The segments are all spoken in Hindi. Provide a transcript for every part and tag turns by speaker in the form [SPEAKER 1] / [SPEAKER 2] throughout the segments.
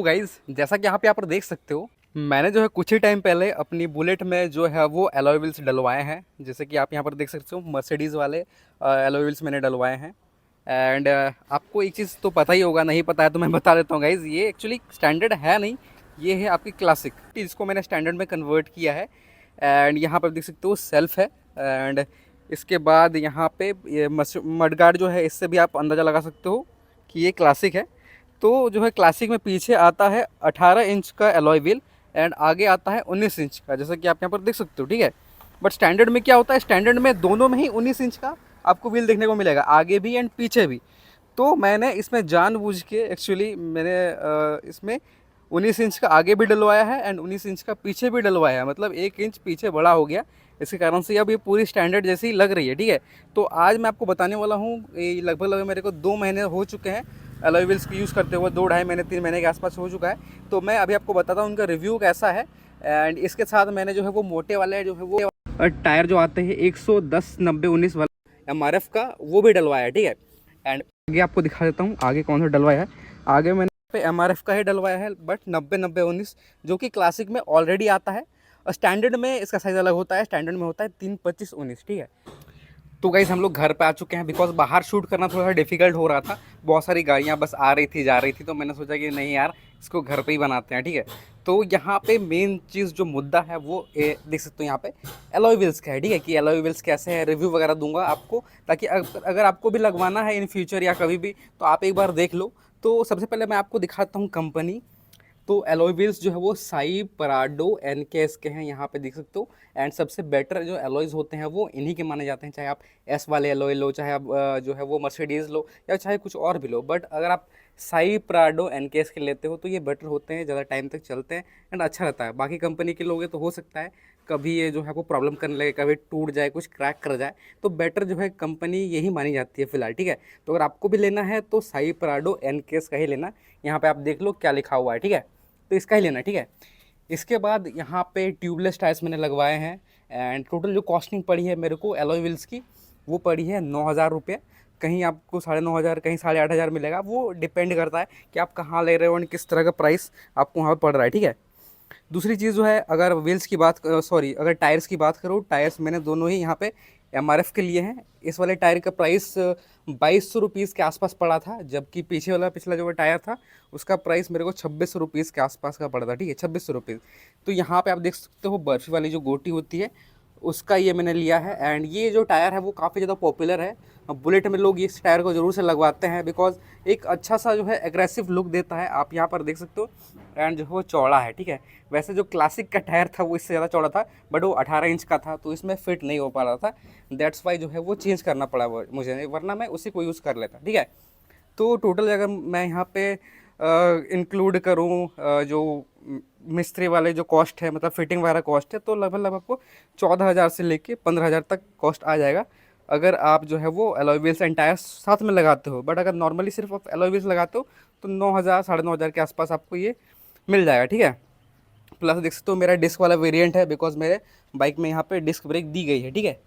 [SPEAKER 1] तो गाइज़ जैसा कि यहाँ पे आप देख सकते हो, मैंने जो है कुछ ही टाइम पहले अपनी बुलेट में जो है वो एलॉय व्हील्स डलवाए हैं। जैसे कि आप यहाँ पर देख सकते हो मर्सिडीज़ वाले एलॉय व्हील्स मैंने डलवाए हैं। एंड आपको एक चीज़ तो पता ही होगा, नहीं पता है तो मैं बता देता हूँ गाइज़, ये एक्चुअली स्टैंडर्ड है नहीं, ये है आपकी क्लासिक, जिसको मैंने स्टैंडर्ड में कन्वर्ट किया है। एंड यहाँ पर देख सकते हो सेल्फ है। एंड इसके बाद यहाँ पे ये मडगार्ड जो है, इससे भी आप अंदाज़ा लगा सकते हो कि ये क्लासिक है। तो जो है क्लासिक में पीछे आता है 18 इंच का एलॉय व्हील एंड आगे आता है 19 इंच का, जैसा कि आप यहाँ पर देख सकते हो, ठीक है। बट स्टैंडर्ड में क्या होता है, स्टैंडर्ड में दोनों में ही 19 इंच का आपको व्हील देखने को मिलेगा, आगे भी एंड पीछे भी। तो मैंने इसमें जानबूझ के एक्चुअली मैंने इसमें 19 इंच का आगे भी डलवाया है एंड 19 इंच का पीछे भी डलवाया है, मतलब 1 इंच पीछे बड़ा हो गया। इसके कारण से अब ये पूरी स्टैंडर्ड जैसी ही लग रही है, ठीक है। तो आज मैं आपको बताने वाला हूँ, ये लगभग मेरे को 2 महीने हो चुके हैं एलॉय व्हील्स की यूज़ करते हुए, 2 ढाई महीने 3 महीने के आसपास हो चुका है। तो मैं अभी आपको बताता हूँ उनका रिव्यू कैसा है। एंड इसके साथ मैंने जो है वो मोटे वाले जो है वो टायर जो आते हैं 110 90 19 वाला MRF का, वो भी डलवाया है, ठीक है। एंड आगे आपको दिखा देता हूँ आगे कौन सा डलवाया है। आगे मैंने पे MRF का ही डलवाया है, बट 90 90 19 जो कि क्लासिक में ऑलरेडी आता है। और स्टैंडर्ड में इसका साइज़ अलग होता है, स्टैंडर्ड में होता है 3 25 19, ठीक है। तो गाइस हम लोग घर पे आ चुके हैं, बिकॉज बाहर शूट करना थोड़ा सा डिफिकल्ट हो रहा था, बहुत सारी गाड़ियाँ बस आ रही थी जा रही थी, तो मैंने सोचा कि नहीं यार, इसको घर पे ही बनाते हैं, ठीक है। तो यहाँ पे मेन चीज़ जो मुद्दा है वो देख सकते हो यहाँ पे एलॉय व्हील्स का है, ठीक है। कि एलॉय व्हील्स कैसे है, रिव्यू वगैरह दूंगा आपको, ताकि अगर आपको भी लगवाना है इन फ्यूचर या कभी भी, तो आप एक बार देख लो। तो सबसे पहले मैं आपको दिखाता हूँ कंपनी। तो एलॉय व्हील्स जो है वो साई पराडो एनकेएस के हैं, यहाँ पे देख सकते हो। एंड सबसे बेटर जो एलॉयज़ होते हैं वो इन्हीं के माने जाते हैं, चाहे आप एस वाले एलॉय लो, चाहे आप जो है वो मर्सिडीज़ लो, या चाहे कुछ और भी लो। बट अगर आप साई पराडो एनकेएस के लेते हो तो ये बेटर होते हैं, ज़्यादा टाइम तक चलते हैं एंड अच्छा रहता है। बाकी कंपनी के लोगे तो हो सकता है कभी ये जो है वो प्रॉब्लम करने लगे, कभी टूट जाए, कुछ क्रैक कर जाए। तो बेटर जो है कंपनी यही मानी जाती है फिलहाल, ठीक है। तो अगर आपको भी लेना है तो साई पराडो एनकेएस का ही लेना। यहाँ पे आप देख लो क्या लिखा हुआ है, ठीक है। तो इसका ही लेना, ठीक है। इसके बाद यहाँ पे ट्यूबलेस टायर्स मैंने लगवाए हैं। एंड टोटल जो कॉस्टिंग पड़ी है मेरे को एलॉय व्हील्स की, वो पड़ी है 9,000 रुपये। कहीं आपको 9,500, कहीं 8,500 मिलेगा, वो डिपेंड करता है कि आप कहाँ ले रहे हो एंड किस तरह का प्राइस आपको वहाँ पर पड़ रहा है, ठीक है। दूसरी चीज़ जो है, अगर व्हील्स की बात सॉरी अगर टायर्स की बात करूँ, टायर्स मैंने दोनों ही यहाँ पे MRF के लिए हैं। इस वाले टायर का प्राइस 2,200 रुपीज़ के आसपास पड़ा था, जबकि पीछे वाला पिछला जो टायर था उसका प्राइस मेरे को 2,600 रुपीज़ के आसपास का पड़ा था, ठीक है, 2,600 रुपीज़। तो यहाँ पे आप देख सकते हो बर्फ़ी वाली जो गोटी होती है उसका ये मैंने लिया है। एंड ये जो टायर है वो काफ़ी ज़्यादा पॉपुलर है, बुलेट में लोग इस टायर को ज़रूर से लगवाते हैं, बिकॉज एक अच्छा सा जो है एग्रेसिव लुक देता है। आप यहाँ पर देख सकते हो। एंड जो है वो चौड़ा है, ठीक है। वैसे जो क्लासिक का टायर था वो इससे ज़्यादा चौड़ा था, बट वो 18 इंच का था, तो इसमें फिट नहीं हो पा रहा था। दैट्स वाई जो है वो चेंज करना पड़ा मुझे, वरना मैं उसी को यूज़ कर लेता, ठीक है। तो टोटल अगर मैं यहाँ पे इंक्लूड करूँ जो मिस्त्री वाले जो कॉस्ट है, मतलब फिटिंग वगैरह कॉस्ट है, तो लगभग आपको 14,000 से लेके 15,000 तक कॉस्ट आ जाएगा, अगर आप जो है वो एलॉय व्हील्स एंड टायर्स साथ में लगाते हो। बट अगर नॉर्मली सिर्फ आप एलॉय व्हील्स लगाते हो तो 9,000 9,500 के आसपास आपको ये मिल जाएगा, ठीक है। प्लस देख सकते हो मेरा डिस्क वाला वेरिएंट है, बिकॉज मेरे बाइक में यहाँ पे डिस्क ब्रेक दी गई है, ठीक है।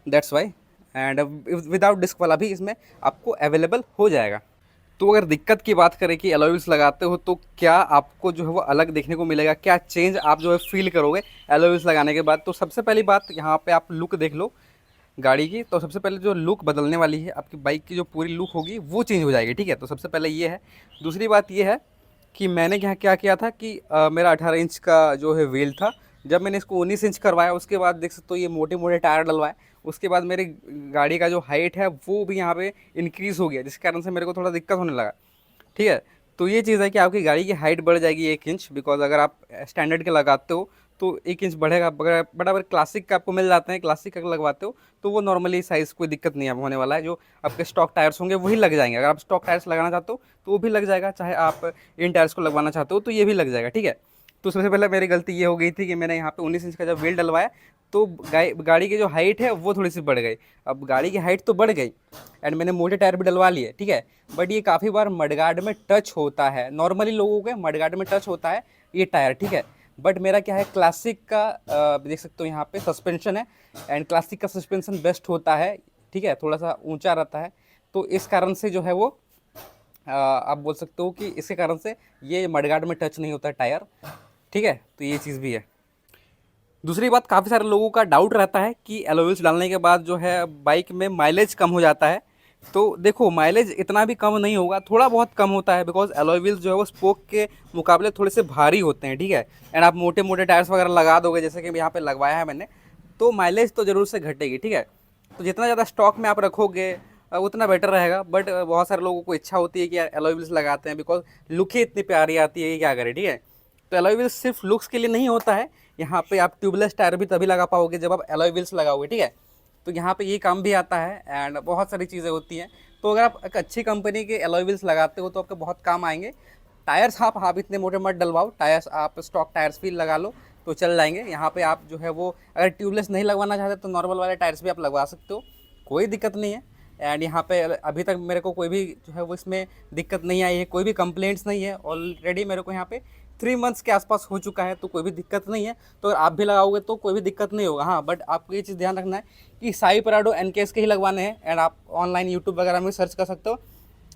[SPEAKER 1] That's why. And without disc वाला भी इसमें आपको अवेलेबल हो जाएगा। तो अगर दिक्कत की बात करें कि एलॉय व्हील्स लगाते हो तो क्या आपको जो है वो अलग देखने को मिलेगा, क्या चेंज आप जो है फील करोगे एलॉय व्हील्स लगाने के बाद, तो सबसे पहली बात यहाँ पे आप लुक देख लो गाड़ी की। तो सबसे पहले जो लुक बदलने वाली है, आपकी बाइक की जो पूरी लुक होगी वो चेंज हो जाएगी, ठीक है। तो सबसे पहले ये है। दूसरी बात ये है कि मैंने यहाँ क्या किया था कि मेरा 18 इंच का जो है व्हील था, जब मैंने इसको 19 इंच करवाया उसके बाद देख सकते हो ये मोटे मोटे टायर डलवाए। उसके बाद मेरी गाड़ी का जो हाइट है वो भी यहाँ पे इंक्रीज़ हो गया, जिस कारण से मेरे को थोड़ा दिक्कत होने लगा, ठीक है। तो ये चीज़ है कि आपकी गाड़ी की हाइट बढ़ जाएगी 1 इंच, बिकॉज अगर आप स्टैंडर्ड के लगाते हो तो 1 इंच बढ़ेगा। बट अगर क्लासिक का आपको मिल जाते हैं, क्लासिक का लगवाते हो तो वो नॉर्मली साइज़ कोई दिक्कत नहीं होने वाला है, जो आपके स्टॉक टायर्स होंगे वही लग जाएंगे। अगर आप स्टॉक टायर्स लगाना चाहते हो तो वो भी लग जाएगा, चाहे आप इन टायर्स को लगवाना चाहते हो तो ये भी लग जाएगा, ठीक है। तो सबसे पहले मेरी गलती ये हो गई थी कि मैंने यहाँ पे 19 इंच का जब व्हील डलवाया तो गाड़ी की जो हाइट है वो थोड़ी सी बढ़ गई। अब गाड़ी की हाइट तो बढ़ गई एंड मैंने मोटे टायर भी डलवा लिए, ठीक है। बट ये काफ़ी बार मडगार्ड में टच होता है, नॉर्मली लोगों के मडगार्ड में टच होता है ये टायर, ठीक है। बट मेरा क्या है, क्लासिक का देख सकते हो यहाँ पे सस्पेंशन है, एंड क्लासिक का सस्पेंशन बेस्ट होता है, ठीक है, थोड़ा सा ऊंचा रहता है। तो इस कारण से जो है वो आप बोल सकते हो कि इसके कारण से ये मडगार्ड में टच नहीं होता है टायर, ठीक है, तो ये चीज़ भी है। दूसरी बात, काफ़ी सारे लोगों का डाउट रहता है कि एलॉय व्हील्स डालने के बाद जो है बाइक में माइलेज कम हो जाता है। तो देखो, माइलेज इतना भी कम नहीं होगा, थोड़ा बहुत कम होता है, बिकॉज एलॉय व्हील्स जो है वो स्पोक के मुकाबले थोड़े से भारी होते हैं, ठीक है। एंड आप मोटे मोटे टायर्स वगैरह लगा दोगे, जैसे कि यहाँ पे लगवाया है मैंने, तो माइलेज तो ज़रूर से घटेगी, ठीक है। तो जितना ज़्यादा स्टॉक में आप रखोगे उतना बेटर रहेगा। बट बहुत सारे लोगों को इच्छा होती है कि यार एलॉय व्हील्स लगाते हैं, बिकॉज लुक ही इतनी प्यारी आती है कि क्या करें, ठीक है। तो एलॉय व्हील्स सिर्फ लुक्स के लिए नहीं होता है, यहाँ पे आप ट्यूबलेस टायर भी तभी लगा पाओगे जब आप एलॉय व्हील्स लगाओगे, ठीक है। तो यहाँ पे ये काम भी आता है एंड बहुत सारी चीज़ें होती हैं। तो अगर आप एक अच्छी कंपनी के एलॉय व्हील्स लगाते हो तो आपके बहुत काम आएंगे। टायर्स आप इतने मोटे मत डलवाओ, टायर्स आप स्टॉक टायर्स भी लगा लो तो चल जाएंगे। यहाँ पे आप जो है वो अगर ट्यूबलेस नहीं लगवाना चाहते तो नॉर्मल वाले टायर्स भी आप लगवा सकते हो, कोई दिक्कत नहीं है। एंड यहाँ पे अभी तक मेरे को कोई भी जो है वो इसमें दिक्कत नहीं आई है, कोई भी कंप्लेंट्स नहीं है। ऑलरेडी मेरे को यहाँ पे 3 मंथ्स के आसपास हो चुका है, तो कोई भी दिक्कत नहीं है। तो अगर आप भी लगाओगे तो कोई भी दिक्कत नहीं होगा। हाँ, बट आपको ये चीज़ ध्यान रखना है कि साई पराडो एनकेएस के ही लगवाने हैं। एंड आप ऑनलाइन यूट्यूब वगैरह में सर्च कर सकते हो,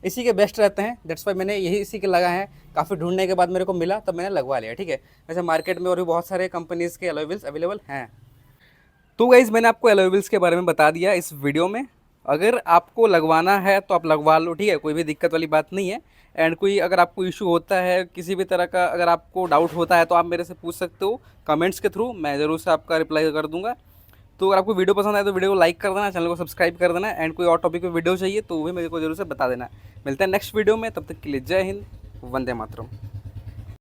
[SPEAKER 1] इसी के बेस्ट रहते हैं। दैट्स वाई मैंने यही इसी के लगाए हैं। काफ़ी ढूंढने के बाद मेरे को मिला तब मैंने लगवा लिया, ठीक है। वैसे मार्केट में और भी बहुत सारे कंपनीज़ के एलॉय व्हील्स अवेलेबल हैं। तो गाइज़, मैंने आपको एलॉय व्हील्स के बारे में बता दिया इस वीडियो में। अगर आपको लगवाना है तो आप लगवा लो, ठीक है, कोई भी दिक्कत वाली बात नहीं है। एंड कोई अगर आपको इशू होता है किसी भी तरह का, अगर आपको डाउट होता है तो आप मेरे से पूछ सकते हो कमेंट्स के थ्रू, मैं ज़रूर से आपका रिप्लाई कर दूंगा। तो अगर आपको वीडियो पसंद आए तो वीडियो को लाइक कर देना, चैनल को सब्सक्राइब कर देना। एंड कोई और टॉपिक पे वीडियो चाहिए तो वो भी मेरे को जरूर से बता देना। मिलते हैं नेक्स्ट वीडियो में, तब तक के लिए जय हिंद, वंदे मातरम।